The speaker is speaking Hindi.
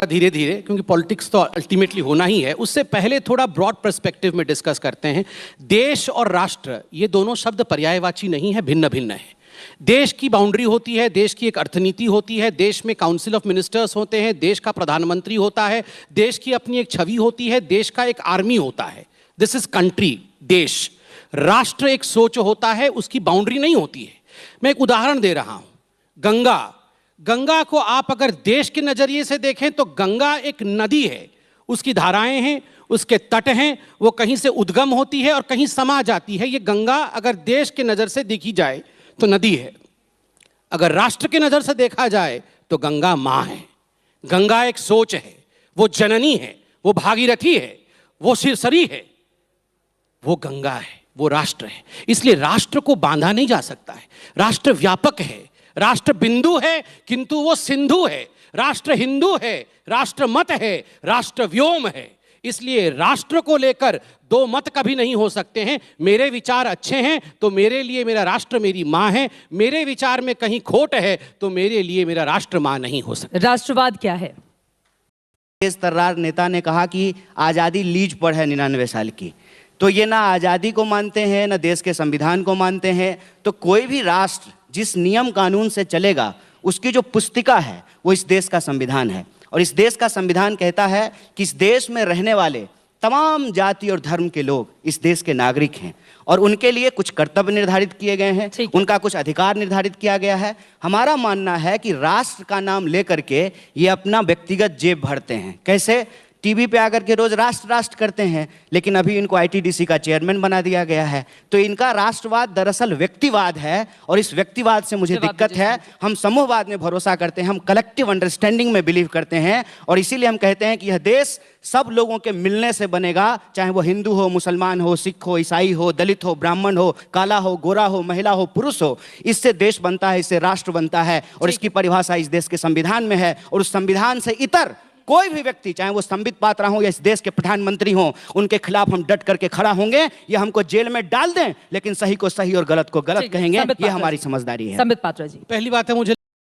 धीरे धीरे, क्योंकि पॉलिटिक्स तो अल्टीमेटली होना ही है। उससे पहले थोड़ा ब्रॉड पर्सपेक्टिव में डिस्कस करते हैं। देश और राष्ट्र ये दोनों शब्द पर्यायवाची नहीं है, भिन्न भिन्न है। देश की बाउंड्री होती है, देश की एक अर्थनीति होती है, देश में काउंसिल ऑफ मिनिस्टर्स होते हैं, देश का प्रधानमंत्री होता है, देश की अपनी एक छवि होती है, देश का एक आर्मी होता है। दिस इज कंट्री, देश। राष्ट्र एक सोच होता है, उसकी बाउंड्री नहीं होती है। मैं एक उदाहरण दे रहा हूं, गंगा। गंगा को आप अगर देश के नजरिए से देखें तो गंगा एक नदी है, उसकी धाराएं हैं, उसके तट हैं, वो कहीं से उद्गम होती है और कहीं समा जाती है। ये गंगा अगर देश के नजर से देखी जाए तो नदी है, अगर राष्ट्र के नजर से देखा जाए तो गंगा मां है। गंगा एक सोच है, वो जननी है, वो भागीरथी है, वो सिरसरी है, वो गंगा है, वो राष्ट्र है। इसलिए राष्ट्र को बांधा नहीं जा सकता है। राष्ट्र व्यापक है, राष्ट्र बिंदु है किंतु वो सिंधु है। राष्ट्र हिंदू है, राष्ट्र मत है, राष्ट्र व्योम है। इसलिए राष्ट्र को लेकर दो मत कभी नहीं हो सकते हैं। मेरे विचार अच्छे हैं तो मेरे लिए मेरा राष्ट्र मेरी मां है, मेरे विचार में कहीं खोट है तो मेरे लिए मेरा राष्ट्र मां नहीं हो सकता। राष्ट्रवाद क्या है? तेज तर्रार नेता ने कहा कि आज़ादी लीज पर है 99 साल की। तो ये ना आज़ादी को मानते हैं, ना देश के संविधान को मानते हैं। तो कोई भी राष्ट्र जिस नियम कानून से चलेगा उसकी जो पुस्तिका है वो इस देश का संविधान है। और इस देश का संविधान कहता है कि इस देश में रहने वाले तमाम जाति और धर्म के लोग इस देश के नागरिक हैं और उनके लिए कुछ कर्तव्य निर्धारित किए गए हैं, उनका कुछ अधिकार निर्धारित किया गया है। हमारा मानना है कि राष्ट्र का नाम लेकर के ये अपना व्यक्तिगत जेब भरते हैं। कैसे? टीवी पे आकर के रोज राष्ट्र राष्ट्र करते हैं, लेकिन अभी इनको आईटीडीसी का चेयरमैन बना दिया गया है। तो इनका राष्ट्रवाद दरअसल व्यक्तिवाद है और इस व्यक्तिवाद से मुझे दिक्कत है। हम समूहवाद में भरोसा करते हैं, हम कलेक्टिव अंडरस्टैंडिंग में बिलीव करते हैं और इसीलिए हम कहते हैं कि यह देश सब लोगों के मिलने से बनेगा, चाहे वो हिंदू हो, मुसलमान हो, सिख हो, ईसाई हो, दलित हो, ब्राह्मण हो, काला हो, गोरा हो, महिला हो, पुरुष हो। इससे देश बनता है, इससे राष्ट्र बनता है और इसकी परिभाषा इस देश के संविधान में है। और उस संविधान से इतर कोई भी व्यक्ति, चाहे वो संबित पात्रा हो या इस देश के प्रधानमंत्री हो, उनके खिलाफ हम डट करके खड़ा होंगे। ये हमको जेल में डाल दें लेकिन सही को सही और गलत को गलत कहेंगे। ये हमारी समझदारी है। संबित पात्रा जी, पहली बात है, मुझे